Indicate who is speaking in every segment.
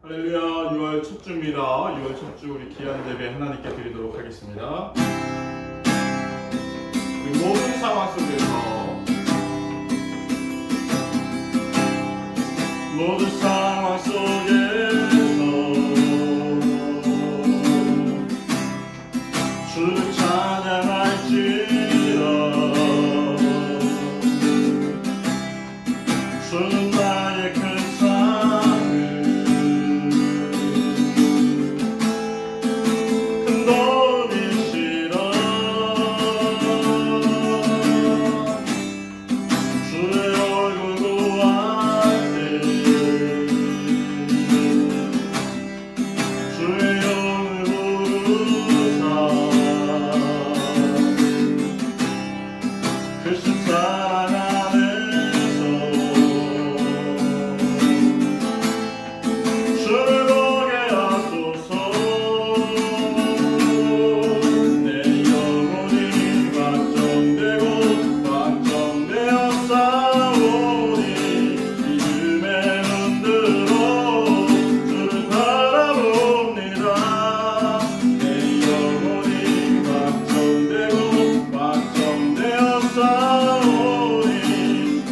Speaker 1: 할렐루야. 6월 첫 주입니다. 6월 첫 주 우리 귀한 예배 하나님께 드리도록 하겠습니다. 우리 모든 상황 속에서 모든 상황 속에서 주를 찬양할지라. 주는 나의 큰 삶을 큰 도움이시라. 주의 얼굴 구할 때 주의 영을 부르사 크신 사랑 안에서 주를 보게 하소서. 내 영혼이 걱정되고 걱정되어 싸우니 믿음의 눈으로 주를 바라봅니다. 내 영혼이 걱정되고 걱정되어 싸우니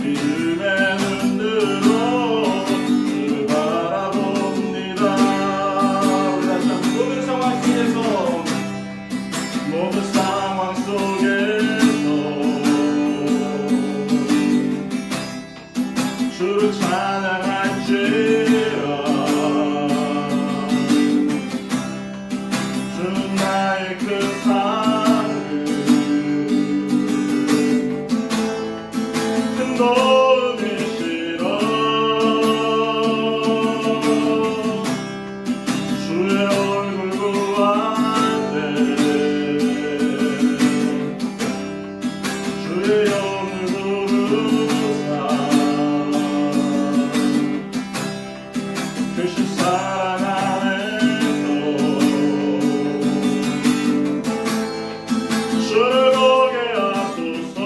Speaker 1: 믿음의 눈으로 주를 바라봅니다. 우리 다시 한번 모든 상황 속에서 모든 상황 속에서 주를 찬양할지라. 주는 나의 그 삶을 큰 도움이시라. 주의 얼굴 구할 때 주의 영을 부르사 크신 사랑 안에서 주를 보게 하소서.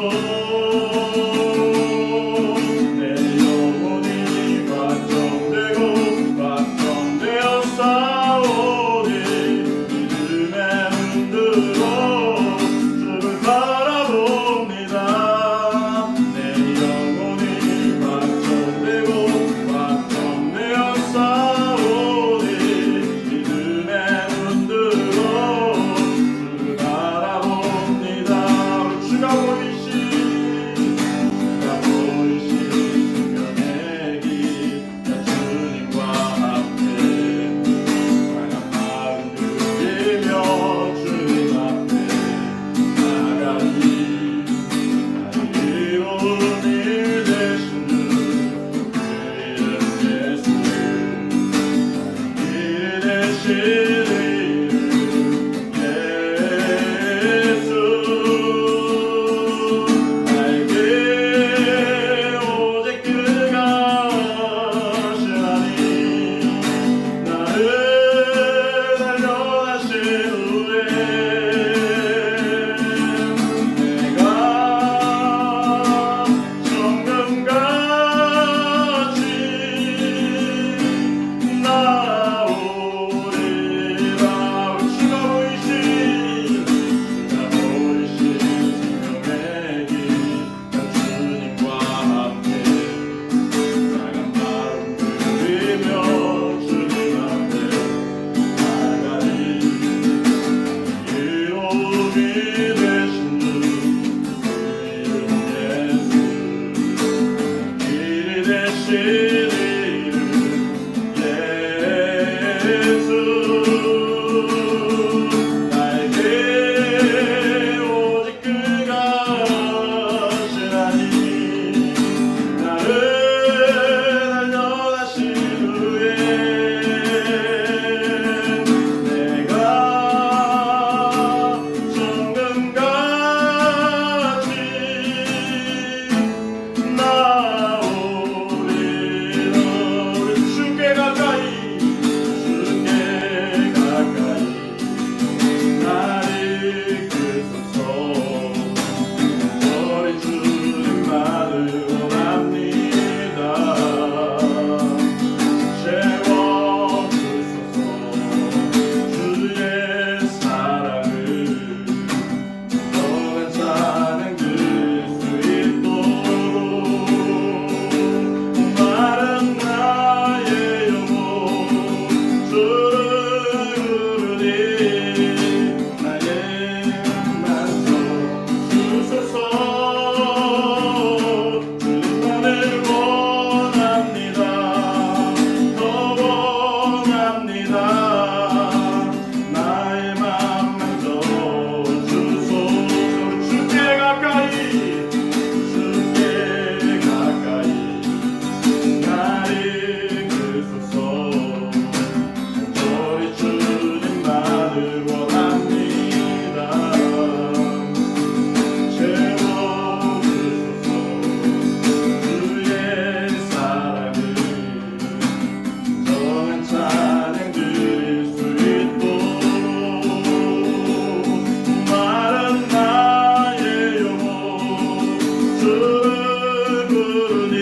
Speaker 1: 주를 부르니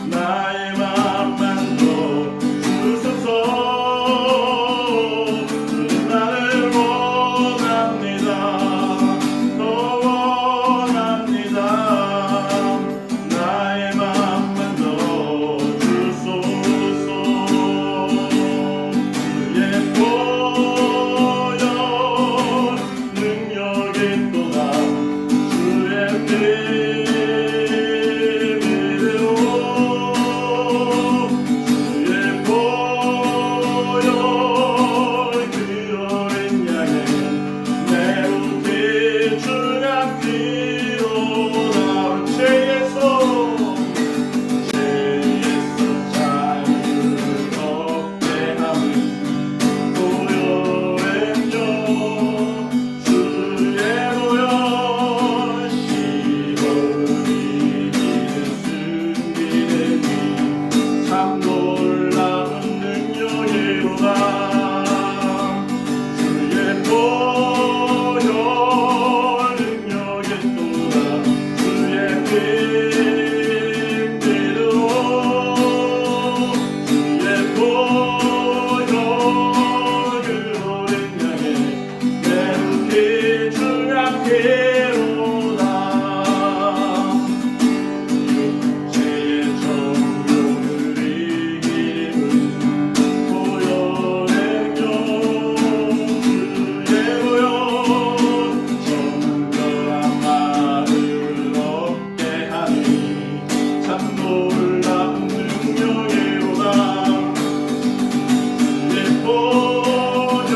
Speaker 1: 나의 맘만 더 주소서. 주는 나를 원합니다. 더 원합니다. 나의 맘만 더 주소서. 주의 보혈 능력이 또다 주의 비밀로 주의 보혈 그 어린 양의 매우 귀중한 피로다. 죄에서 자유를 얻게 하는 보혈의료 주의 보혈 시온이 이기는 승리는 참 놀라운 능력이로다. 주의 보혈 능력이 또다 주의 빛으로 주의 보혈 그 어린 양의 매우 귀중한 피로다. 육체의 정욕을 이기는 보혈의 경 주의 보혈 정결한 마음을 얻게 하니 참 놀라운 능력이로다. 주의 보혈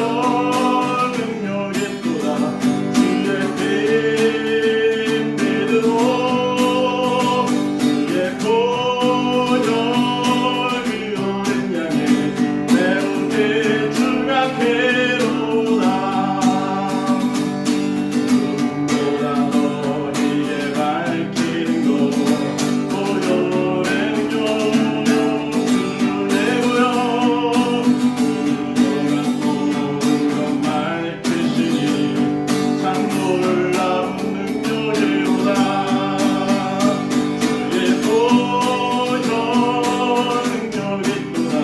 Speaker 1: 능력이 또다 주의 빛으로 주의 보혈 그 어린 양의 매우 귀중한 피로다. 눈보다 너희에 밝히는 것 보혈의 경 주의 보혈 그동안 밝히시니 참 놀라운 능력이로다. 주의 보혈 능력이 또다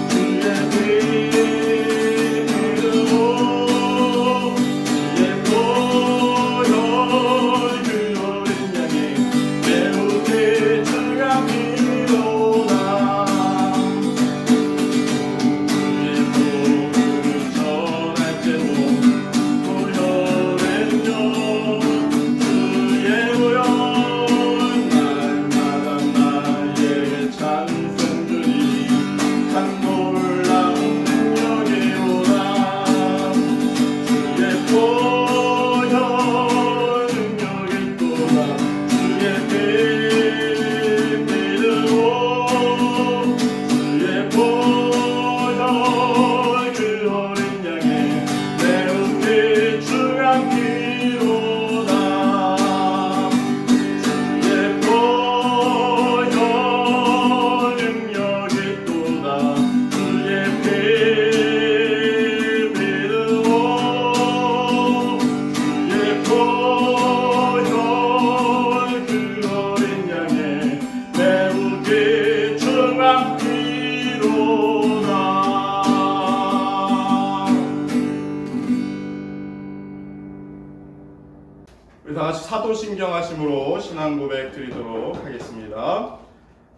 Speaker 1: 주의 빛으로 주의 보혈 그 어린 양의 매우 귀중한 피로다. 주의 복음을 전할 때도 보혈의 영 주의 보혈 날마다 나에게 찬송 주니 참 놀라운 능력이로다. 주의 보혈 능력이 또다 주의 빛으로 주의 보혈 그 어린 양의 매우 귀중한 피로다. 주의 보혈 능력이 또다 주의 빛으로 주의 보혈 그 어린 양의 매우 귀중한 피로다. 우리 다 같이 사도신경 하심으로 신앙 고백 드리도록 하겠습니다.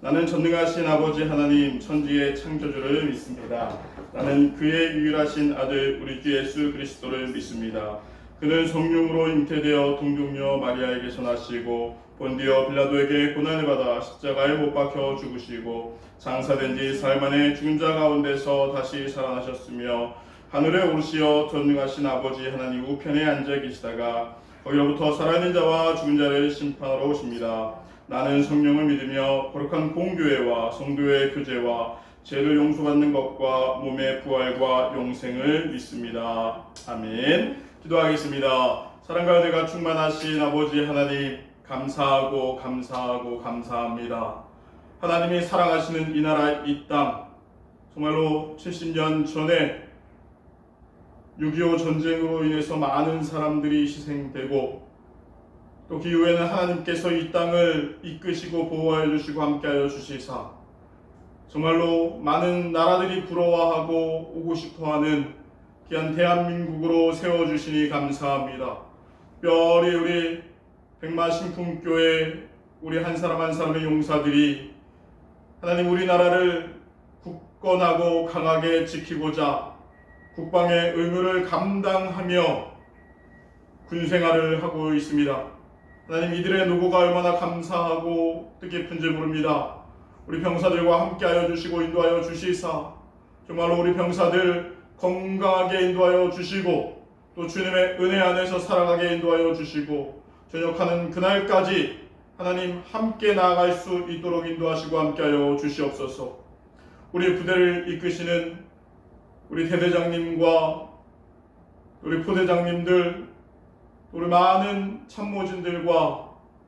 Speaker 1: 나는 전능하신 아버지 하나님 천지의 창조주를 믿습니다. 나는 그의 유일하신 아들 우리 주 예수 그리스도를 믿습니다. 그는 성령으로 잉태되어 동정녀 마리아에게서 나시고 본디오 빌라도에게 고난을 받아 십자가에 못 박혀 죽으시고 장사된 지 사흘 만에 죽은 자 가운데서 다시 살아나셨으며 하늘에 오르시어 전능하신 아버지 하나님 우편에 앉아 계시다가 거기로부터 살아있는 자와 죽은 자를 심판하러 오십니다. 나는 성령을 믿으며 거룩한 공교회와 성도의 교제와 죄를 용서받는 것과 몸의 부활과 영생을 믿습니다. 아멘. 기도하겠습니다. 사랑과 은혜가 충만하신 아버지 하나님, 감사하고 감사하고 감사합니다. 하나님이 사랑하시는 이 나라 이 땅, 정말로 70년 전에 6.25 전쟁으로 인해서 많은 사람들이 희생되고 또 그 이후에는 하나님께서 이 땅을 이끄시고 보호하여 주시고 함께하여 주시사 정말로 많은 나라들이 부러워하고 오고 싶어하는 귀한 대한민국으로 세워주시니 감사합니다. 특별히 우리 백마신품교회 우리 한 사람 한 사람의 용사들이 하나님 우리나라를 굳건하고 강하게 지키고자 국방의 의무를 감당하며 군생활을 하고 있습니다. 하나님 이들의 노고가 얼마나 감사하고 뜻깊은지 모릅니다. 우리 병사들과 함께하여 주시고 인도하여 주시사 정말로 우리 병사들 건강하게 인도하여 주시고 또 주님의 은혜 안에서 살아가게 인도하여 주시고 전역하는 그날까지 하나님 함께 나아갈 수 있도록 인도하시고 함께하여 주시옵소서. 우리 부대를 이끄시는 우리 대대장님과 우리 포대장님들 우리 많은 참모진들과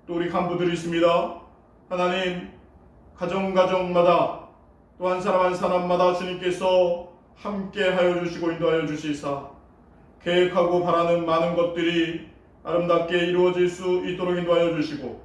Speaker 1: 또 우리 간부들이 있습니다. 하나님 가정마다 또 한 사람 한 사람마다 주님께서 함께하여 주시고 인도하여 주시사 계획하고 바라는 많은 것들이 아름답게 이루어질 수 있도록 인도하여 주시고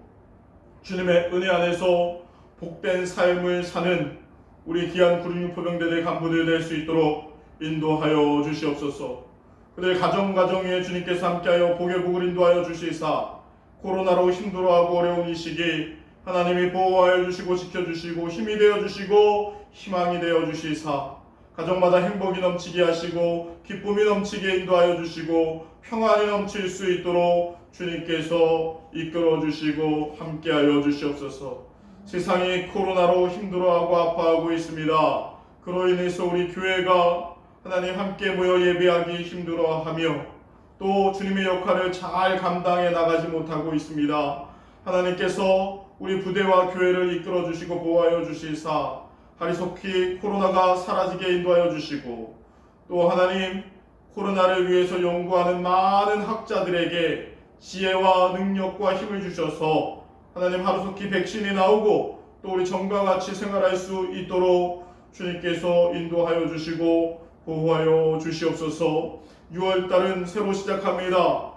Speaker 1: 주님의 은혜 안에서 복된 삶을 사는 우리 귀한 966포병대대 간부들 될 수 있도록 인도하여 주시옵소서. 그들 가정에 주님께서 함께하여 복의 복을 인도하여 주시사 코로나로 힘들어하고 어려운 이 시기 하나님이 보호하여 주시고 지켜주시고 힘이 되어주시고 희망이 되어주시사 가정마다 행복이 넘치게 하시고 기쁨이 넘치게 인도하여 주시고 평안이 넘칠 수 있도록 주님께서 이끌어 주시고 함께하여 주시옵소서. 세상이 코로나로 힘들어하고 아파하고 있습니다. 그로 인해서 우리 교회가 하나님 함께 모여 예배하기 힘들어하며 또 주님의 역할을 잘 감당해 나가지 못하고 있습니다. 하나님께서 우리 부대와 교회를 이끌어 주시고 보호하여 주시사 하리속히 코로나가 사라지게 인도하여 주시고 또 하나님 코로나를 위해서 연구하는 많은 학자들에게 지혜와 능력과 힘을 주셔서 하나님 하루속히 백신이 나오고 또 우리 전과 같이 생활할 수 있도록 주님께서 인도하여 주시고 보호하여 주시옵소서. 6월달은 새로 시작합니다.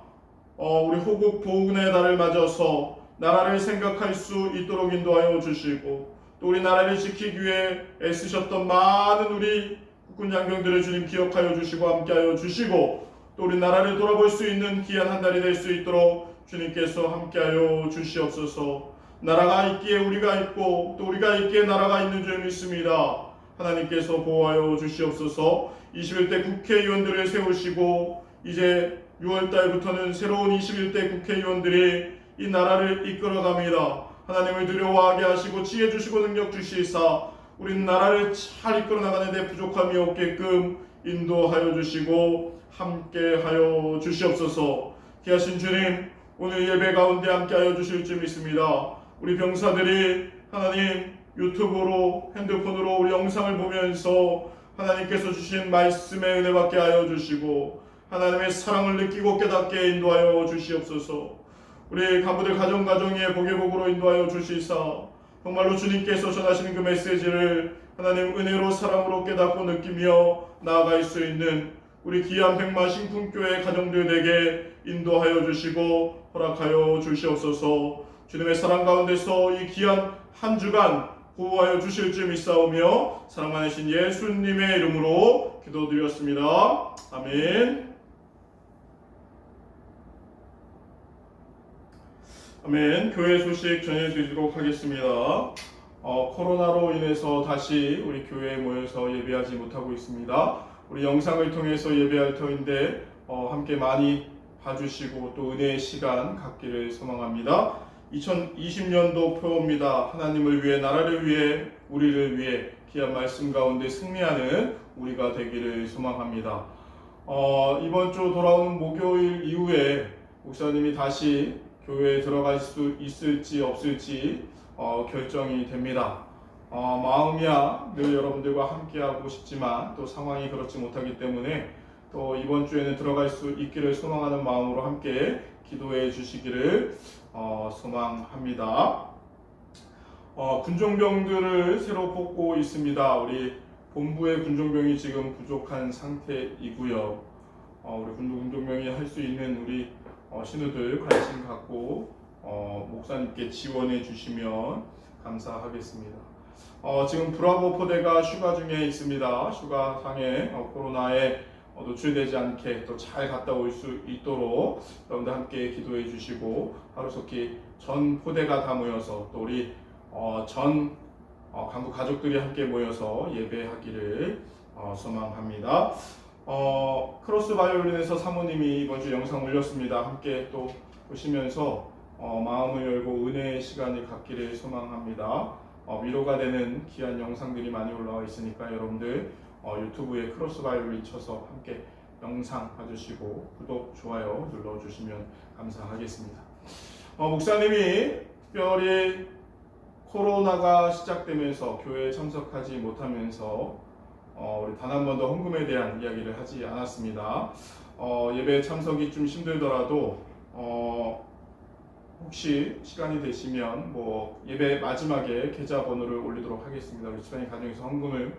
Speaker 1: 우리 호국 보훈의 날을 맞아서 나라를 생각할 수 있도록 인도하여 주시고 또 우리 나라를 지키기 위해 애쓰셨던 많은 우리 국군 장병들을 주님 기억하여 주시고 함께하여 주시고 또 우리 나라를 돌아볼 수 있는 귀한 한 달이 될 수 있도록 주님께서 함께하여 주시옵소서. 나라가 있기에 우리가 있고 또 우리가 있기에 나라가 있는 줄 믿습니다. 하나님께서 보호하여 주시옵소서. 21대 국회의원들을 세우시고 이제 6월달부터는 새로운 21대 국회의원들이 이 나라를 이끌어갑니다. 하나님을 두려워하게 하시고 지혜 주시고 능력 주시사 우리 나라를 잘 이끌어 나가는데 부족함이 없게끔 인도하여 주시고 함께하여 주시옵소서. 귀하신 주님 오늘 예배 가운데 함께하여 주실 줄 믿습니다. 우리 병사들이 하나님 유튜브로 핸드폰으로 우리 영상을 보면서 하나님께서 주신 말씀의 은혜 받게 하여 주시고 하나님의 사랑을 느끼고 깨닫게 인도하여 주시옵소서. 우리 간부들 가정에 복의 복으로 인도하여 주시사 정말로 주님께서 전하시는 그 메시지를 하나님 은혜로 사랑으로 깨닫고 느끼며 나아갈 수 있는 우리 귀한 백마신품교회 가정들에게 인도하여 주시고 허락하여 주시옵소서. 주님의 사랑 가운데서 이 귀한 한 주간 보호하여 주실 줄 믿사오며 사랑 많으신 예수님의 이름으로 기도드렸습니다. 아멘. 아멘. 교회 소식 전해드리도록 하겠습니다. 코로나로 인해서 다시 우리 교회에 모여서 예배하지 못하고 있습니다. 우리 영상을 통해서 예배할 터인데 함께 많이 봐주시고 또 은혜의 시간 갖기를 소망합니다. 2020년도 표입니다. 하나님을 위해 나라를 위해 우리를 위해 귀한 말씀 가운데 승리하는 우리가 되기를 소망합니다. 이번 주 돌아오는 목요일 이후에 목사님이 다시 교회에 들어갈 수 있을지 없을지 결정이 됩니다. 마음이야 늘 여러분들과 함께하고 싶지만 또 상황이 그렇지 못하기 때문에 또 이번 주에는 들어갈 수 있기를 소망하는 마음으로 함께 기도해 주시기를 소망합니다. 군종병들을 새로 뽑고 있습니다. 우리 본부의 군종병이 지금 부족한 상태이고요. 우리 군종병이 할 수 있는 우리 신우들 관심 갖고 목사님께 지원해 주시면 감사하겠습니다. 지금 브라보 포대가 휴가 중에 있습니다. 휴가상에 코로나에 노출되지 않게 또 잘 갔다 올 수 있도록 여러분들 함께 기도해 주시고, 하루속히 전 포대가 다 모여서 또 우리 전 간부 가족들이 함께 모여서 예배하기를 소망합니다. 크로스 바이올린에서 사모님이 이번 주 영상 올렸습니다. 함께 또 보시면서 마음을 열고 은혜의 시간을 갖기를 소망합니다. 위로가 되는 귀한 영상들이 많이 올라와 있으니까 여러분들 유튜브에 크로스 바이올린 쳐서 함께 영상 봐주시고 구독, 좋아요 눌러주시면 감사하겠습니다. 목사님이 특별히 코로나가 시작되면서 교회에 참석하지 못하면서 우리 단 한 번도 헌금에 대한 이야기를 하지 않았습니다. 예배 참석이 좀 힘들더라도 혹시 시간이 되시면 예배 마지막에 계좌번호를 올리도록 하겠습니다. 우리 집안의 가정에서 헌금을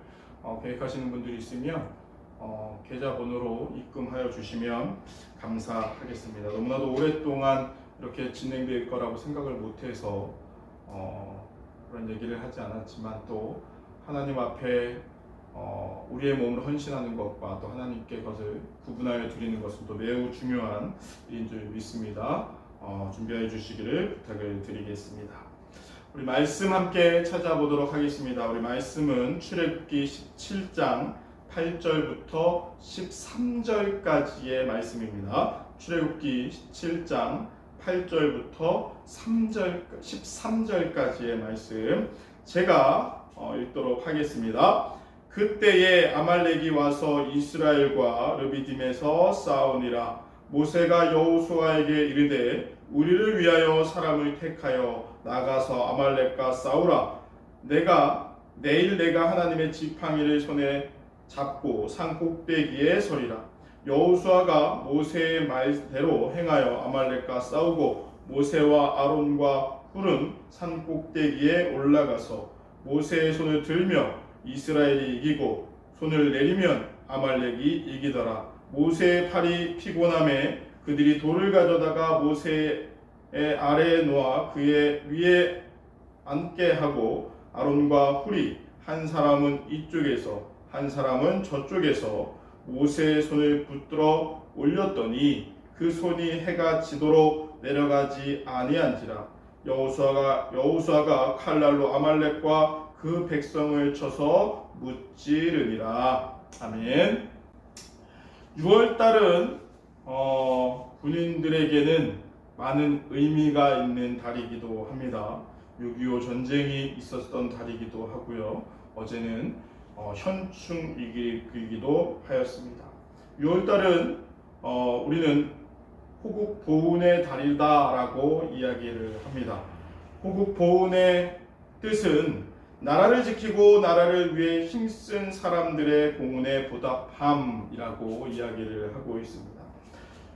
Speaker 1: 계획하시는 분들이 있으면 계좌번호로 입금하여 주시면 감사하겠습니다. 너무나도 오랫동안 이렇게 진행될 거라고 생각을 못해서 그런 얘기를 하지 않았지만, 또 하나님 앞에 우리의 몸을 헌신하는 것과 또 하나님께 것을 구분하여 드리는 것은 또 매우 중요한 일인 줄 믿습니다. 준비해 주시기를 부탁을 드리겠습니다. 우리 말씀 함께 찾아보도록 하겠습니다. 우리 말씀은 출애굽기 17장 8절부터 13절까지의 말씀입니다. 출애굽기 17장 8절부터 13절까지의 말씀 제가 읽도록 하겠습니다. 그때에 아말렉이 와서 이스라엘과 르비딤에서 싸우니라. 모세가 여호수아에게 이르되 우리를 위하여 사람을 택하여 나가서 아말렉과 싸우라. 내일 내가 하나님의 지팡이를 손에 잡고 산 꼭대기에 서리라. 여호수아가 모세의 말대로 행하여 아말렉과 싸우고 모세와 아론과 훌은 산 꼭대기에 올라가서 모세의 손을 들며 이스라엘이 이기고 손을 내리면 아말렉이 이기더라. 모세의 팔이 피곤함에 그들이 돌을 가져다가 모세의 아래에 놓아 그의 위에 앉게 하고 아론과 훌이 한 사람은 이쪽에서 한 사람은 저쪽에서 모세의 손을 붙들어 올렸더니 그 손이 해가 지도록 내려가지 아니한지라. 여호수아가 칼날로 아말렉과 그 백성을 쳐서 무찌르니라. 아멘. 6월달은 군인들에게는 많은 의미가 있는 달이기도 합니다. 6.25 전쟁이 있었던 달이기도 하고요. 어제는 현충일이기도 하였습니다. 6월달은 우리는 호국 보훈의 달이다라고 이야기를 합니다. 호국 보훈의 뜻은 나라를 지키고 나라를 위해 힘쓴 사람들의 공훈에 보답함이라고 이야기를 하고 있습니다.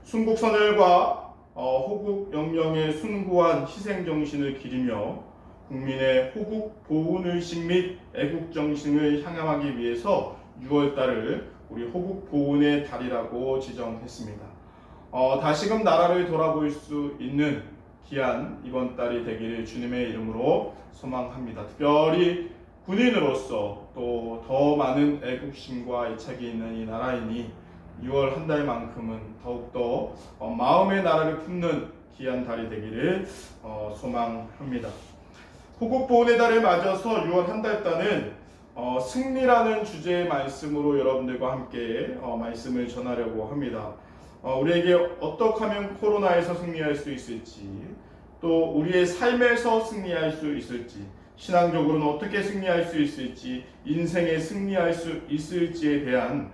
Speaker 1: 순국선열과 호국 영령의 숭고한 희생 정신을 기리며 국민의 호국 보훈의식 및 애국 정신을 향함하기 위해서 6월달을 우리 호국 보훈의 달이라고 지정했습니다. 다시금 나라를 돌아볼 수 있는 귀한 이번 달이 되기를 주님의 이름으로 소망합니다. 특별히 군인으로서 또 더 많은 애국심과 애착이 있는 이 나라이니 6월 한 달만큼은 더욱더 마음의 나라를 품는 귀한 달이 되기를 소망합니다. 호국 보훈의 달을 맞아서 6월 한 달단은 승리라는 주제의 말씀으로 여러분들과 함께 말씀을 전하려고 합니다. 우리에게 어떻게 하면 코로나에서 승리할 수 있을지, 또 우리의 삶에서 승리할 수 있을지, 신앙적으로는 어떻게 승리할 수 있을지, 인생에 승리할 수 있을지에 대한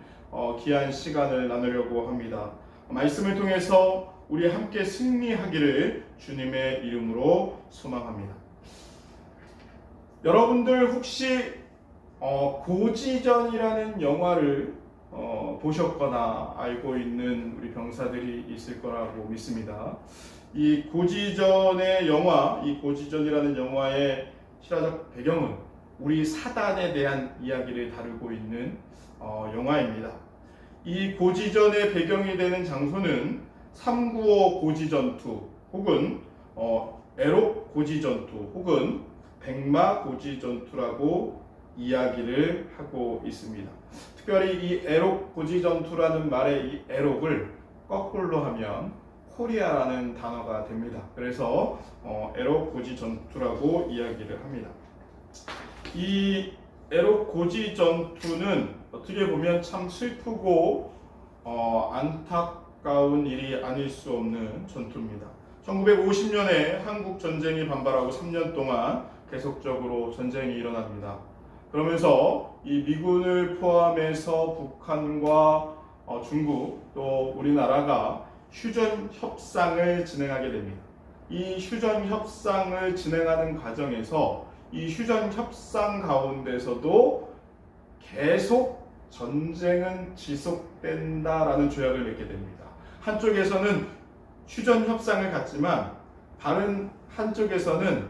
Speaker 1: 귀한 시간을 나누려고 합니다. 말씀을 통해서 우리 함께 승리하기를 주님의 이름으로 소망합니다. 여러분들 혹시 고지전이라는 영화를 보셨거나 알고 있는 우리 병사들이 있을 거라고 믿습니다. 이 고지전의 영화, 이 고지전이라는 영화의 실화적 배경은 우리 사단에 대한 이야기를 다루고 있는 영화입니다. 이 고지전의 배경이 되는 장소는 395 고지전투 혹은 에록 고지 전투 혹은 백마 고지 전투라고 이야기를 하고 있습니다. 특별히 이 에록 고지 전투라는 말의 이 에록을 거꾸로 하면 코리아라는 단어가 됩니다. 그래서 에록 고지 전투라고 이야기를 합니다. 이 에록 고지 전투는 어떻게 보면 참 슬프고 안타까운 일이 아닐 수 없는 전투입니다. 1950년에 한국 전쟁이 반발하고 3년 동안 계속적으로 전쟁이 일어납니다. 그러면서 이 미군을 포함해서 북한과 중국 또 우리나라가 휴전 협상을 진행하게 됩니다. 이 휴전 협상을 진행하는 과정에서 이 휴전 협상 가운데서도 계속 전쟁은 지속된다라는 조약을 맺게 됩니다. 한쪽에서는 휴전 협상을 갖지만 다른 한쪽에서는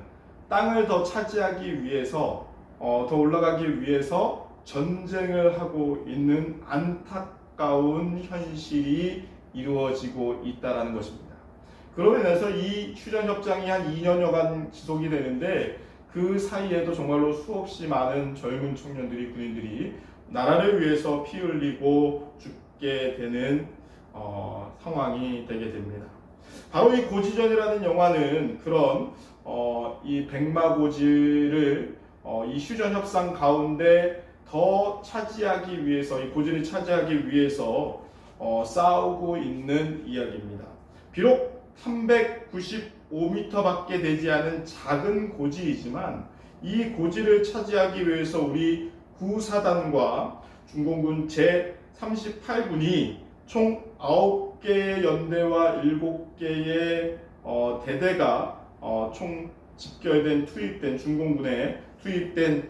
Speaker 1: 땅을 더 차지하기 위해서 더 올라가기 위해서 전쟁을 하고 있는 안타까운 현실이 이루어지고 있다는 것입니다. 그로 인해서 이 휴전협정이 한 2년여간 지속이 되는데 그 사이에도 정말로 수없이 많은 젊은 청년들이 군인들이 나라를 위해서 피 흘리고 죽게 되는 상황이 되게 됩니다. 바로 이 고지전이라는 영화는 그런 이 백마고지를 이 휴전 협상 가운데 더 차지하기 위해서 이 고지를 차지하기 위해서 싸우고 있는 이야기입니다. 비록 395m밖에 되지 않은 작은 고지이지만 이 고지를 차지하기 위해서 우리 구사단과 중공군 제38군이 총 9개의 연대와 7개의 대대가 총 집결된 투입된 중공군에 투입된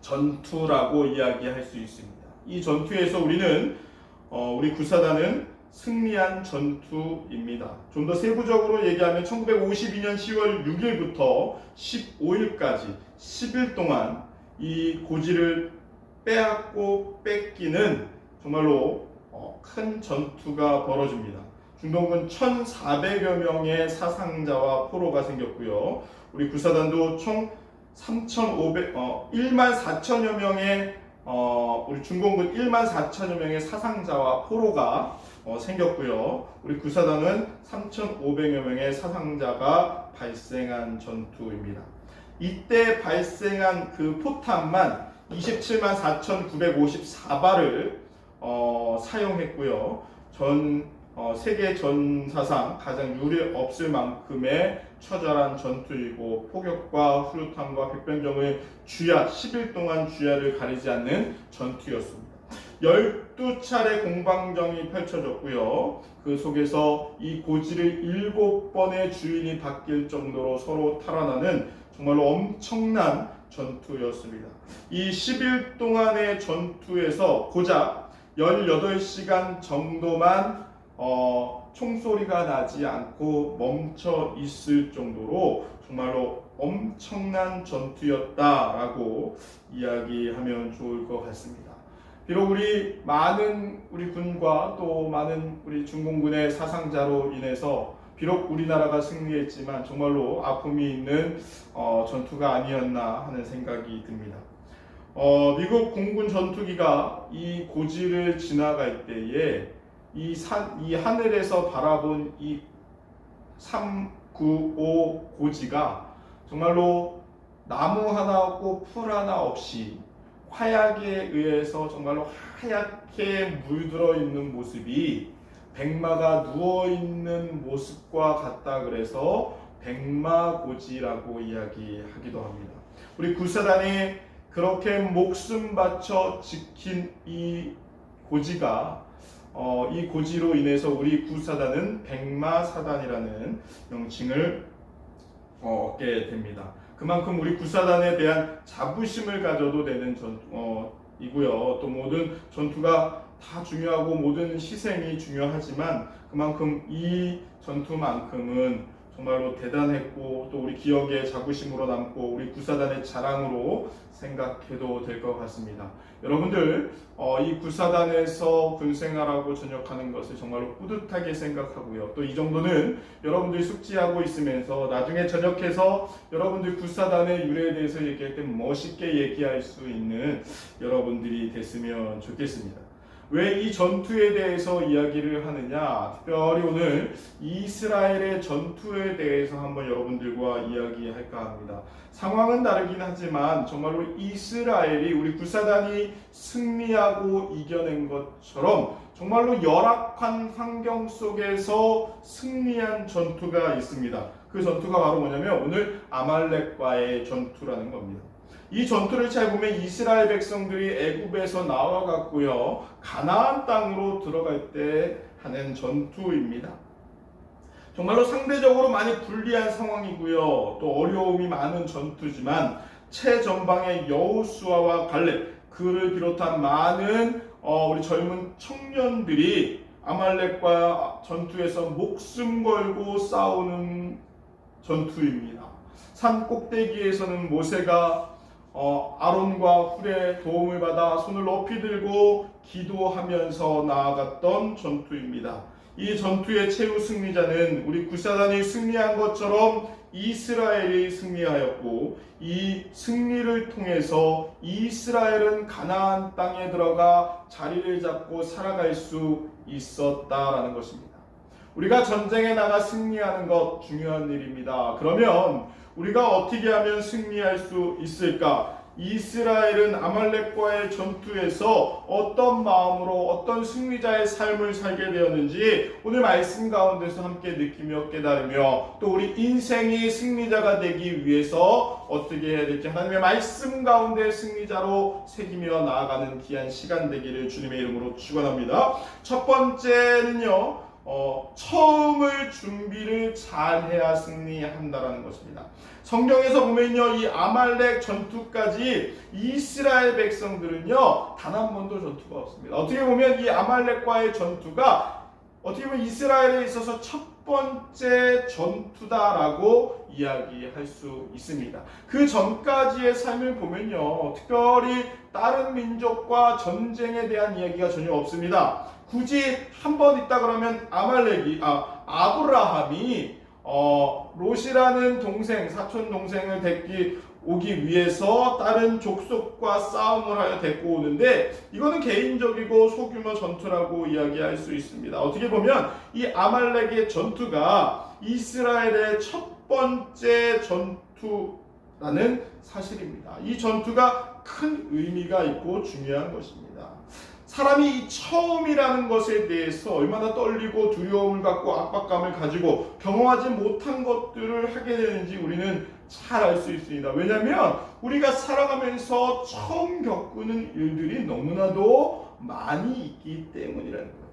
Speaker 1: 전투라고 이야기할 수 있습니다. 이 전투에서 우리 구사단은 승리한 전투입니다. 좀 더 세부적으로 얘기하면 1952년 10월 6일부터 15일까지 10일 동안 이 고지를 빼앗고 뺏기는 정말로 큰 전투가 벌어집니다. 중동군 1,400여 명의 사상자와 포로가 생겼고요. 우리 구사단도 총 1만 4천여 명의 우리 중공군 1만 4천여 명의 사상자와 포로가 생겼고요. 우리 구사단은 3,500여 명의 사상자가 발생한 전투입니다. 이때 발생한 그 포탄만 27만 4,954발을 사용했고요. 세계 전사상 가장 유례 없을 만큼의 처절한 전투이고 포격과 후류탄과 백병정의 10일 동안 주야를 가리지 않는 전투였습니다. 12차례 공방전이 펼쳐졌고요. 그 속에서 이 고지를 7번의 주인이 바뀔 정도로 서로 탈환하는 정말로 엄청난 전투였습니다. 이 10일 동안의 전투에서 고작 18시간 정도만 총소리가 나지 않고 멈춰 있을 정도로 정말로 엄청난 전투였다라고 이야기하면 좋을 것 같습니다. 비록 많은 우리 군과 또 많은 우리 중공군의 사상자로 인해서 비록 우리나라가 승리했지만 정말로 아픔이 있는 전투가 아니었나 하는 생각이 듭니다. 미국 공군 전투기가 이 고지를 지나갈 때에 이 하늘에서 바라본 이 395 고지가 정말로 나무 하나 없고 풀 하나 없이 화약에 의해서 정말로 하얗게 물들어 있는 모습이 백마가 누워 있는 모습과 같다 그래서 백마고지라고 이야기하기도 합니다. 우리 구사단이 그렇게 목숨 바쳐 지킨 이 고지가 이 고지로 인해서 우리 구사단은 백마사단이라는 명칭을 얻게 됩니다. 그만큼 우리 구사단에 대한 자부심을 가져도 되는 전투이고요. 또 모든 전투가 다 중요하고 모든 희생이 중요하지만 그만큼 이 전투만큼은 정말로 대단했고 또 우리 기억에 자부심으로 남고 우리 구사단의 자랑으로 생각해도 될 것 같습니다. 여러분들 이 구사단에서 군생활하고 전역하는 것을 정말로 뿌듯하게 생각하고요. 또 이 정도는 여러분들이 숙지하고 있으면서 나중에 전역해서 여러분들 구사단의 유래에 대해서 얘기할 때 멋있게 얘기할 수 있는 여러분들이 됐으면 좋겠습니다. 왜 이 전투에 대해서 이야기를 하느냐? 특별히 오늘 이스라엘의 전투에 대해서 한번 여러분들과 이야기할까 합니다. 상황은 다르긴 하지만 정말로 이스라엘이 우리 구사단이 승리하고 이겨낸 것처럼 정말로 열악한 환경 속에서 승리한 전투가 있습니다. 그 전투가 바로 뭐냐면 오늘 아말렉과의 전투라는 겁니다. 이 전투를 잘 보면 이스라엘 백성들이 애굽에서 나와갔고요, 가나안 땅으로 들어갈 때 하는 전투입니다. 정말로 상대적으로 많이 불리한 상황이고요, 또 어려움이 많은 전투지만 최전방의 여호수아와 갈렙, 그를 비롯한 많은 우리 젊은 청년들이 아말렉과 전투에서 목숨 걸고 싸우는 전투입니다. 산 꼭대기에서는 모세가 아론과 훌의 도움을 받아 손을 높이 들고 기도하면서 나아갔던 전투입니다. 이 전투의 최후 승리자는 우리 구사단이 승리한 것처럼 이스라엘이 승리하였고, 이 승리를 통해서 이스라엘은 가나안 땅에 들어가 자리를 잡고 살아갈 수 있었다라는 것입니다. 우리가 전쟁에 나가 승리하는 것 중요한 일입니다. 그러면 우리가 어떻게 하면 승리할 수 있을까? 이스라엘은 아말렉과의 전투에서 어떤 마음으로 어떤 승리자의 삶을 살게 되었는지 오늘 말씀 가운데서 함께 느끼며 깨달으며, 또 우리 인생이 승리자가 되기 위해서 어떻게 해야 될지 하나님의 말씀 가운데 승리자로 새기며 나아가는 귀한 시간 되기를 주님의 이름으로 축원합니다. 첫 번째는요, 처음을 준비를 잘 해야 승리한다라는 것입니다. 성경에서 보면요, 이 아말렉 전투까지 이스라엘 백성들은요, 단 한 번도 전투가 없습니다. 어떻게 보면 이 아말렉과의 전투가 어떻게 보면 이스라엘에 있어서 첫 번째 전투다라고 이야기할 수 있습니다. 그 전까지의 삶을 보면요, 특별히 다른 민족과 전쟁에 대한 이야기가 전혀 없습니다. 굳이 한 번 있다 그러면 아브라함이 롯이라는 동생, 사촌 동생을 오기 위해서 다른 족속과 싸움을 하여 데리고 오는데, 이거는 개인적이고 소규모 전투라고 이야기할 수 있습니다. 어떻게 보면 이 아말렉의 전투가 이스라엘의 첫 번째 전투라는 사실입니다. 이 전투가 큰 의미가 있고 중요한 것입니다. 사람이 이 처음이라는 것에 대해서 얼마나 떨리고 두려움을 갖고 압박감을 가지고 경험하지 못한 것들을 하게 되는지 우리는 잘 알 수 있습니다. 왜냐하면 우리가 살아가면서 처음 겪는 일들이 너무나도 많이 있기 때문이라는 거예요.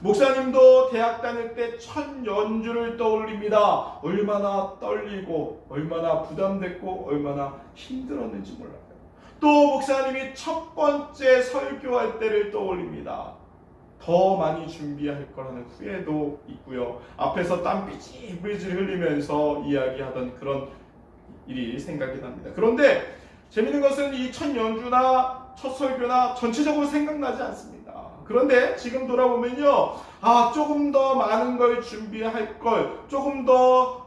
Speaker 1: 목사님도 대학 다닐 때 첫 연주를 떠올립니다. 얼마나 떨리고 얼마나 부담됐고 얼마나 힘들었는지 몰라요. 또 목사님이 첫 번째 설교할 때를 떠올립니다. 더 많이 준비할 거라는 후회도 있고요, 앞에서 땀 삐질삐질 흘리면서 이야기하던 그런 일이 생각이 납니다. 그런데 재밌는 것은 이 첫 연주나 첫 설교나 전체적으로 생각나지 않습니다. 그런데 지금 돌아보면요, 조금 더 많은 걸 준비할 걸, 조금 더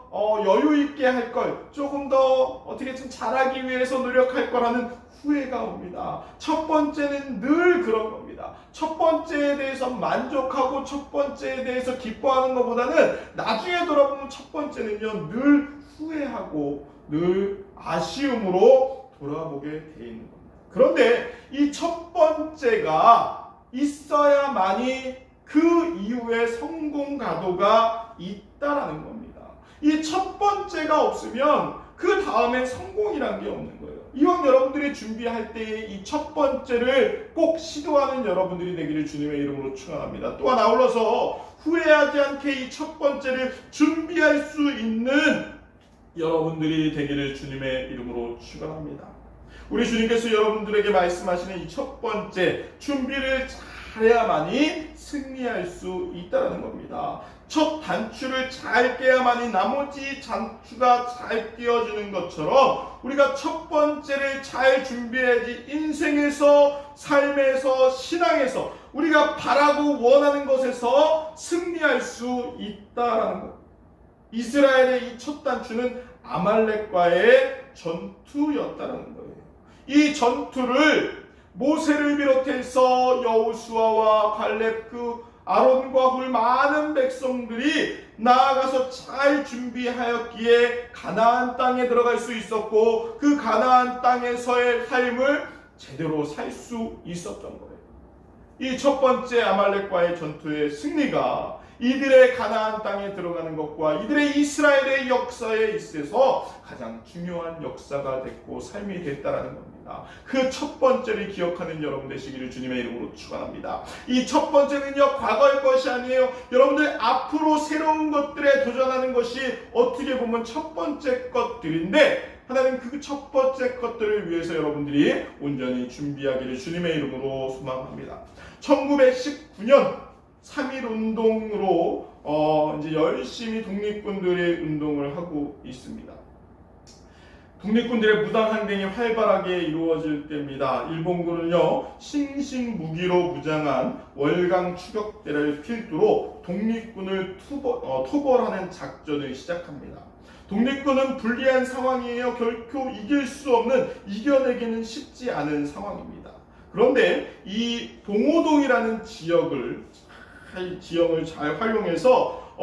Speaker 1: 여유 있게 할 걸, 조금 더 어떻게 좀 잘하기 위해서 노력할 거라는 후회가 옵니다. 첫 번째는 늘 그런 겁니다. 첫 번째에 대해서 만족하고 첫 번째에 대해서 기뻐하는 것보다는 나중에 돌아보면 첫 번째는요, 늘 후회하고 늘 아쉬움으로 돌아보게 돼 있는 겁니다. 그런데 이 첫 번째가 있어야만이 그 이후에 성공 가도가 있다라는 겁니다. 이 첫 번째가 없으면 그 다음에 성공이란 게 없는 거예요. 이왕 여러분들이 준비할 때 이 첫 번째를 꼭 시도하는 여러분들이 되기를 주님의 이름으로 축원합니다. 또한 아울러서 후회하지 않게 이 첫 번째를 준비할 수 있는 여러분들이 되기를 주님의 이름으로 축원합니다. 우리 주님께서 여러분들에게 말씀하시는 이 첫 번째 준비를 잘 잘해야만이 승리할 수 있다는 겁니다. 첫 단추를 잘 깨야만이 나머지 단추가 잘 끼어지는 것처럼 우리가 첫 번째를 잘 준비해야지 인생에서, 삶에서, 신앙에서 우리가 바라고 원하는 것에서 승리할 수 있다라는 것. 이스라엘의 이 첫 단추는 아말렉과의 전투였다는 거예요. 이 전투를 모세를 비롯해서 여호수아와 갈렙, 그 아론과 훌 많은 백성들이 나아가서 잘 준비하였기에 가나안 땅에 들어갈 수 있었고 그 가나안 땅에서의 삶을 제대로 살 수 있었던 거예요. 이 첫 번째 아말렉과의 전투의 승리가 이들의 가나안 땅에 들어가는 것과 이들의 이스라엘의 역사에 있어서 가장 중요한 역사가 됐고 삶이 됐다라는 겁니다. 그 첫 번째를 기억하는 여러분 되시기를 주님의 이름으로 축원합니다. 이 첫 번째는요, 과거의 것이 아니에요. 여러분들 앞으로 새로운 것들에 도전하는 것이 어떻게 보면 첫 번째 것들인데 하나님 그 첫 번째 것들을 위해서 여러분들이 온전히 준비하기를 주님의 이름으로 소망합니다. 1919년 3.1 운동으로 이제 열심히 독립군들의 운동을 하고 있습니다. 독립군들의 무장항쟁이 활발하게 이루어질 때입니다. 일본군은요, 신식 무기로 무장한 월강 추격대를 필두로 독립군을 토벌하는 작전을 시작합니다. 독립군은 불리한 상황이에요. 결코 이길 수 없는, 이겨내기는 쉽지 않은 상황입니다. 그런데 이 봉오동이라는 지역을 잘 활용해서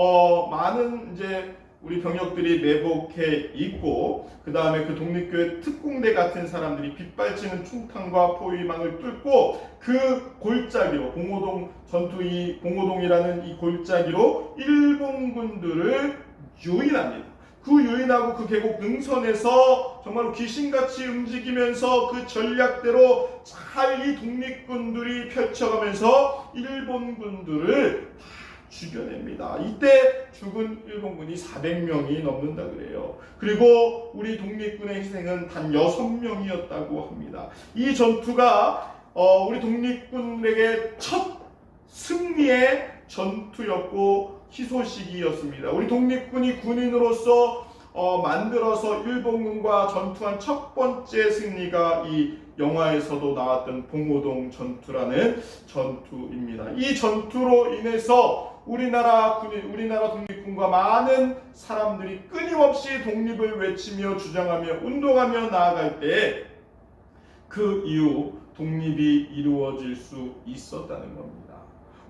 Speaker 1: 많은 이제 우리 병력들이 매복해 있고 그 다음에 그 독립교회 특공대 같은 사람들이 빗발치는 총탄과 포위망을 뚫고 그 골짜기로 봉오동 전투 이 봉오동이라는 이 골짜기로 일본군들을 유인합니다. 그 유인하고 그 계곡 능선에서 정말로 귀신같이 움직이면서 그 전략대로 잘 이 독립군들이 펼쳐가면서 일본군들을 다 죽여냅니다. 이때 죽은 일본군이 400명이 넘는다 그래요. 그리고 우리 독립군의 희생은 단 6명이었다고 합니다. 이 전투가 우리 독립군에게 첫 승리의 전투였고 희소식이었습니다. 우리 독립군이 군인으로서 만들어서 일본군과 전투한 첫 번째 승리가 이 영화에서도 나왔던 봉오동 전투라는 전투입니다. 이 전투로 인해서 우리나라 독립군과 많은 사람들이 끊임없이 독립을 외치며 주장하며 운동하며 나아갈 때 그 이후 독립이 이루어질 수 있었다는 겁니다.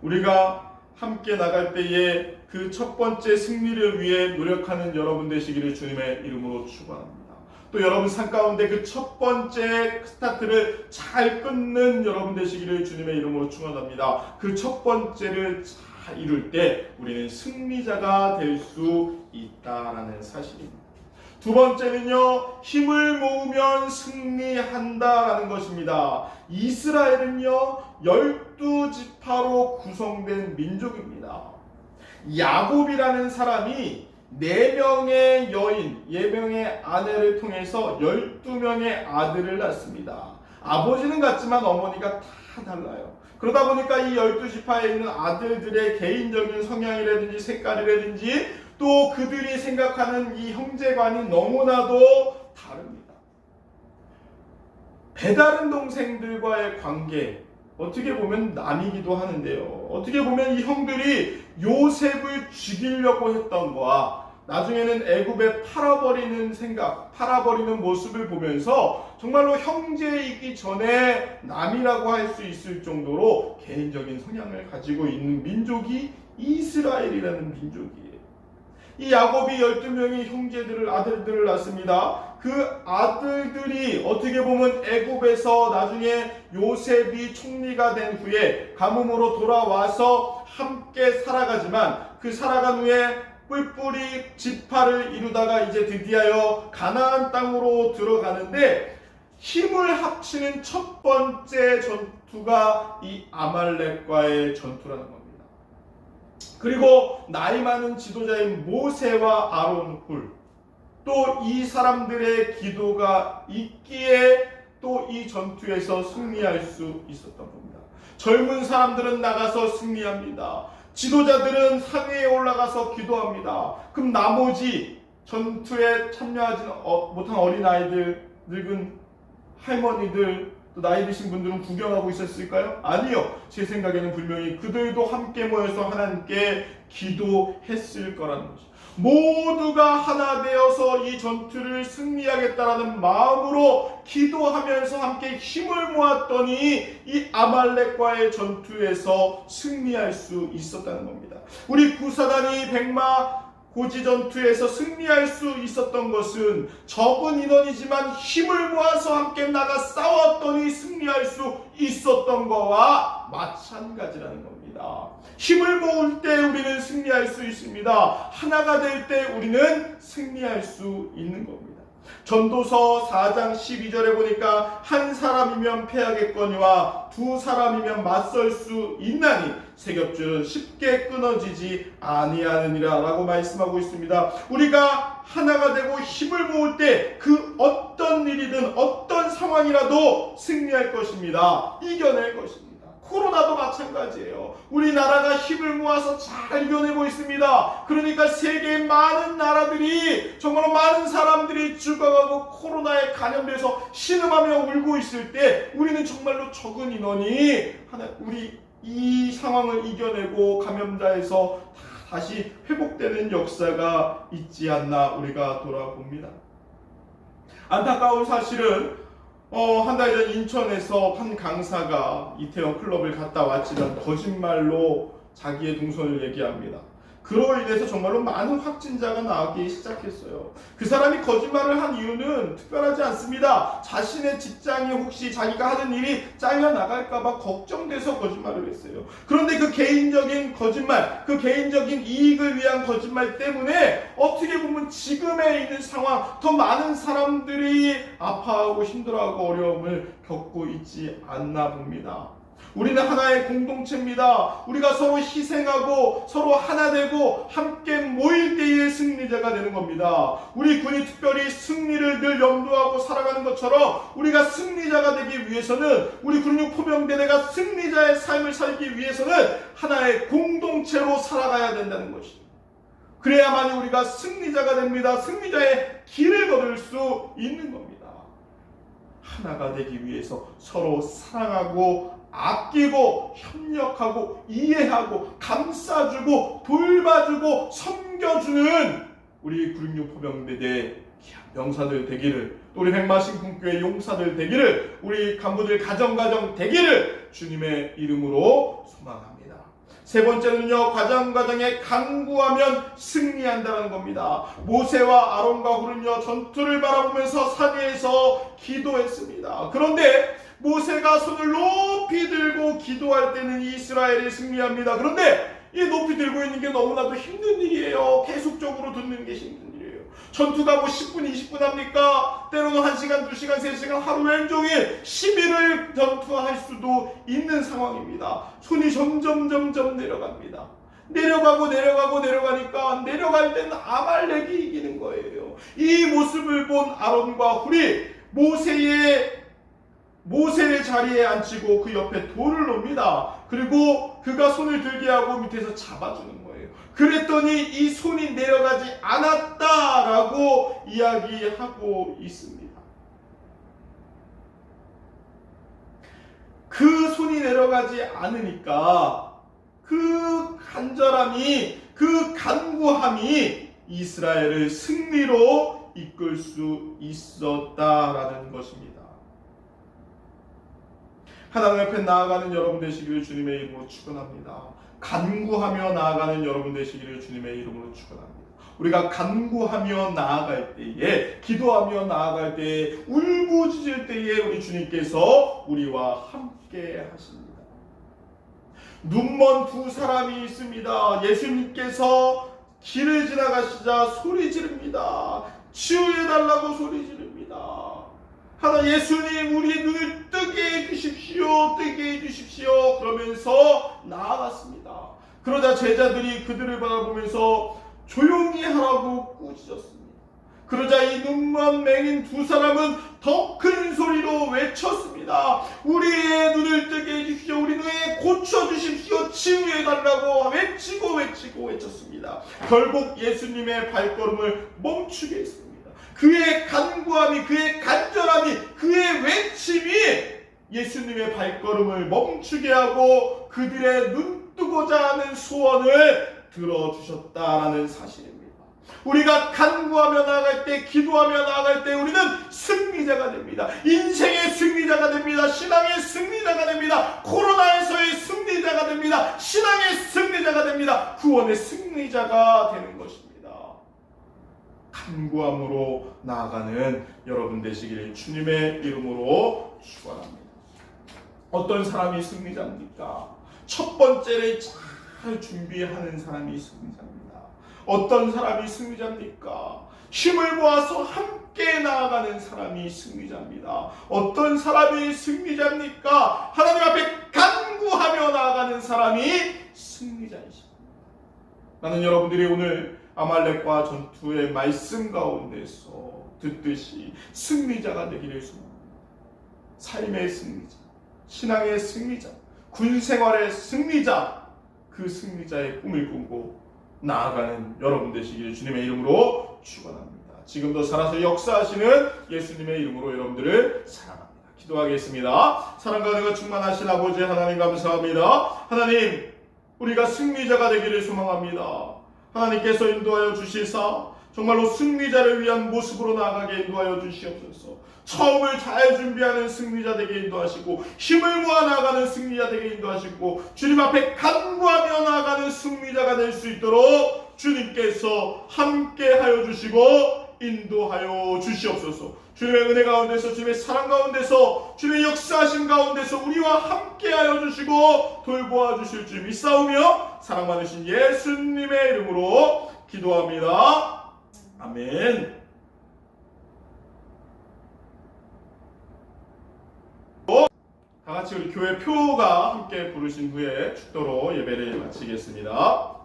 Speaker 1: 우리가 함께 나갈 때에 그 첫 번째 승리를 위해 노력하는 여러분 되시기를 주님의 이름으로 축원합니다. 또 여러분 삶 가운데 그 첫 번째 스타트를 잘 끊는 여러분 되시기를 주님의 이름으로 축원합니다. 그 첫 번째를 잘 이룰 때 우리는 승리자가 될 수 있다라는 사실입니다. 두 번째는요, 힘을 모으면 승리한다라는 것입니다. 이스라엘은요, 12지파로 구성된 민족입니다. 야곱이라는 사람이 4명의 여인, 4명의 아내를 통해서 12명의 아들을 낳습니다. 아버지는 같지만 어머니가 다 달라요. 그러다 보니까 이 12지파에 있는 아들들의 개인적인 성향이라든지 색깔이라든지 또 그들이 생각하는 이 형제관이 너무나도 다릅니다. 배다른 동생들과의 관계, 어떻게 보면 남이기도 하는데요. 어떻게 보면 이 형들이 요셉을 죽이려고 했던 거와 나중에는 애굽에 팔아버리는 모습을 보면서 정말로 형제이기 전에 남이라고 할 수 있을 정도로 개인적인 성향을 가지고 있는 민족이 이스라엘이라는 민족이에요. 이 야곱이 12명의 아들들을 낳습니다. 그 아들들이 어떻게 보면 애굽에서 나중에 요셉이 총리가 된 후에 가뭄으로 돌아와서 함께 살아가지만 그 살아간 후에 뿔뿔이 지파를 이루다가 이제 드디어 가나안 땅으로 들어가는데 힘을 합치는 첫 번째 전투가 이 아말렉과의 전투라는 겁니다. 그리고 나이 많은 지도자인 모세와 아론 훌, 또 이 사람들의 기도가 있기에 또 이 전투에서 승리할 수 있었던 겁니다. 젊은 사람들은 나가서 승리합니다. 지도자들은 상위에 올라가서 기도합니다. 그럼 나머지 전투에 참여하지 못한 어린아이들, 늙은 할머니들, 또 나이 드신 분들은 구경하고 있었을까요? 아니요. 제 생각에는 분명히 그들도 함께 모여서 하나님께 기도했을 거라는 거죠. 모두가 하나 되어서 이 전투를 승리하겠다라는 마음으로 기도하면서 함께 힘을 모았더니 이 아말렉과의 전투에서 승리할 수 있었다는 겁니다. 우리 구사단이 백마 고지 전투에서 승리할 수 있었던 것은 적은 인원이지만 힘을 모아서 함께 나가 싸웠더니 승리할 수 있었던 거와 마찬가지라는 겁니다. 힘을 모을 때 우리는 승리할 수 있습니다. 하나가 될 때 우리는 승리할 수 있는 겁니다. 전도서 4장 12절에 보니까 한 사람이면 패하겠거니와 두 사람이면 맞설 수 있나니 세겹줄은 쉽게 끊어지지 아니하느니라 라고 말씀하고 있습니다. 우리가 하나가 되고 힘을 모을 때 그 어떤 일이든 어떤 상황이라도 승리할 것입니다. 이겨낼 것입니다. 코로나도 마찬가지예요. 우리나라가 힘을 모아서 잘 이겨내고 있습니다. 그러니까 세계의 많은 나라들이, 정말 많은 사람들이 죽어가고 코로나에 감염돼서 신음하며 울고 있을 때 우리는 정말로 적은 인원이 우리 이 상황을 이겨내고 감염자에서 다시 회복되는 역사가 있지 않나 우리가 돌아봅니다. 안타까운 사실은 한 달 전 인천에서 한 강사가 이태원 클럽을 갔다 왔지만 거짓말로 자기의 동선을 얘기합니다. 그로 인해서 정말로 많은 확진자가 나오기 시작했어요. 그 사람이 거짓말을 한 이유는 특별하지 않습니다. 자신의 직장이 혹시 자기가 하는 일이 잘려나갈까봐 걱정돼서 거짓말을 했어요. 그런데 그 개인적인 거짓말, 그 개인적인 이익을 위한 거짓말 때문에 어떻게 보면 지금에 있는 상황, 더 많은 사람들이 아파하고 힘들어하고 어려움을 겪고 있지 않나 봅니다. 우리는 하나의 공동체입니다. 우리가 서로 희생하고 서로 하나 되고 함께 모일 때의 승리자가 되는 겁니다. 우리 군이 특별히 승리를 늘 염두하고 살아가는 것처럼 우리가 승리자가 되기 위해서는, 우리 군육 포병대대가 승리자의 삶을 살기 위해서는 하나의 공동체로 살아가야 된다는 것입니다. 그래야만 우리가 승리자가 됩니다. 승리자의 길을 걸을 수 있는 겁니다. 하나가 되기 위해서 서로 사랑하고 아끼고 협력하고 이해하고 감싸주고 돌봐주고 섬겨주는 우리 966 포병대대 병사들 되기를, 또 우리 백마신군교회 용사들 되기를, 우리 간부들 가정 되기를 주님의 이름으로 소망합니다. 세 번째는요, 과정에 간구하면 승리한다는 겁니다. 모세와 아론과 훌은요 전투를 바라보면서 산 위에서 기도했습니다. 그런데 모세가 손을 높이 들고 기도할 때는 이스라엘이 승리합니다. 그런데 이 높이 들고 있는 게 너무나도 힘든 일이에요. 계속적으로 듣는 게 힘든 일이에요. 전투가 뭐 10분, 20분 합니까? 때로는 1시간, 2시간, 3시간, 하루 왼종일 10일을 전투할 수도 있는 상황입니다. 손이 점점 내려갑니다. 내려가니까 내려갈 때는 아말렉이 이기는 거예요. 이 모습을 본 아론과 훌이 모세의 자리에 앉히고 그 옆에 돌을 놓습니다. 그리고 그가 손을 들게 하고 밑에서 잡아주는 거예요. 그랬더니 이 손이 내려가지 않았다라고 이야기하고 있습니다. 그 손이 내려가지 않으니까 그 간절함이, 그 간구함이 이스라엘을 승리로 이끌 수 있었다라는 것입니다. 하나님 앞에 나아가는 여러분 되시기를 주님의 이름으로 축원합니다. 간구하며 나아가는 여러분 되시기를 주님의 이름으로 축원합니다. 우리가 간구하며 나아갈 때에, 기도하며 나아갈 때에, 울부짖을 때에 우리 주님께서 우리와 함께 하십니다. 눈먼 두 사람이 있습니다. 예수님께서 길을 지나가시자 소리 지릅니다. 치유해달라고 소리 지릅니다. 하나, 예수님 우리 눈을 뜨게 해주십시오. 그러면서 나아갔습니다. 그러자 제자들이 그들을 바라보면서 조용히 하라고 꾸짖었습니다. 그러자 이 눈먼 맹인 두 사람은 더 큰 소리로 외쳤습니다. 우리의 눈을 뜨게 해주십시오. 우리 눈에 고쳐주십시오. 치유해달라고 외쳤습니다. 결국 예수님의 발걸음을 멈추게 했습니다. 그의 간구함이, 그의 간절함이, 그의 외침이 예수님의 발걸음을 멈추게 하고 그들의 눈뜨고자 하는 소원을 들어주셨다라는 사실입니다. 우리가 간구하며 나아갈 때, 기도하며 나아갈 때 우리는 승리자가 됩니다. 인생의 승리자가 됩니다. 신앙의 승리자가 됩니다. 코로나에서의 승리자가 됩니다. 신앙의 승리자가 됩니다. 구원의 승리자가 되는 것입니다. 간구함으로 나아가는 여러분 되시기를 주님의 이름으로 축원합니다. 어떤 사람이 승리자입니까? 첫 번째를 잘 준비하는 사람이 승리자입니다. 어떤 사람이 승리자입니까? 힘을 모아서 함께 나아가는 사람이 승리자입니다. 어떤 사람이 승리자입니까? 하나님 앞에 간구하며 나아가는 사람이 승리자이십니다. 나는 여러분들이 오늘 아말렉과 전투의 말씀 가운데서 듣듯이 승리자가 되기를 소망합니다. 삶의 승리자, 신앙의 승리자, 군생활의 승리자, 그 승리자의 꿈을 꾸고 나아가는 여러분 되시기를 주님의 이름으로 축원합니다. 지금도 살아서 역사하시는 예수님의 이름으로 여러분들을 사랑합니다. 기도하겠습니다. 사랑과 은혜가 충만하신 아버지 하나님 감사합니다. 하나님, 우리가 승리자가 되기를 소망합니다. 하나님께서 인도하여 주시사 정말로 승리자를 위한 모습으로 나아가게 인도하여 주시옵소서. 처음을 잘 준비하는 승리자 되게 인도하시고 힘을 모아 나아가는 승리자 되게 인도하시고 주님 앞에 간구하며 나아가는 승리자가 될 수 있도록 주님께서 함께하여 주시고 인도하여 주시옵소서. 주님의 은혜 가운데서, 주님의 사랑 가운데서, 주님의 역사하심 가운데서 우리와 함께하여 주시고 돌보아 주실 줄 믿사오며 사랑 많으신 예수님의 이름으로 기도합니다. 아멘. 다 같이 우리 교회 표가 함께 부르신 후에 축도로 예배를 마치겠습니다.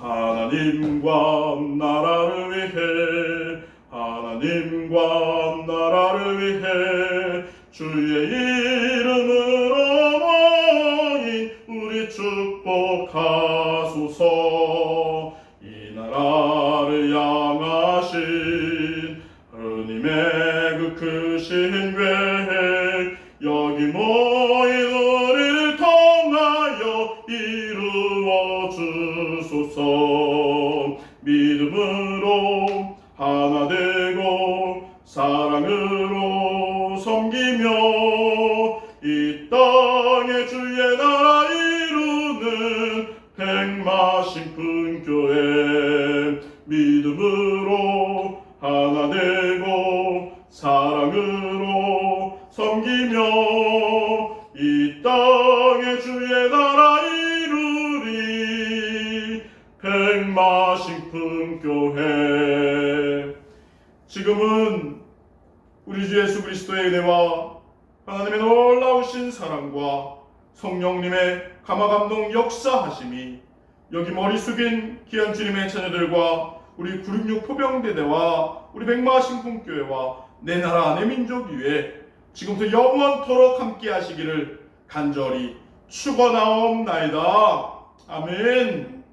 Speaker 1: 하나님과 나라를 위해, 하나님과 나라를 위해 주의 이름으로 모인 우리 축복하소서. 이 나라를 향하신 하나님의 그 크신 계획 여기 모인 우리를 통하여 이루어 주소서. 믿음으로 하나 되고 사랑으로 섬기며 이 땅에 주의 나라 이루는 백마신픈 교회. 믿음으로 하나 되고 사랑으로 섬기며 이 땅에 주의 나라 이루리 백마신픈 교회. 지금은 우리 주 예수 그리스도의 은혜와 하나님의 놀라우신 사랑과 성령님의 감화감동 역사하심이 여기 머리 숙인 귀한 주님의 자녀들과 우리 966 포병대대와 우리 백마신풍교회와 내 나라 내 민족 위에 지금부터 영원토록 함께 하시기를 간절히 축원하옵나이다. 아멘.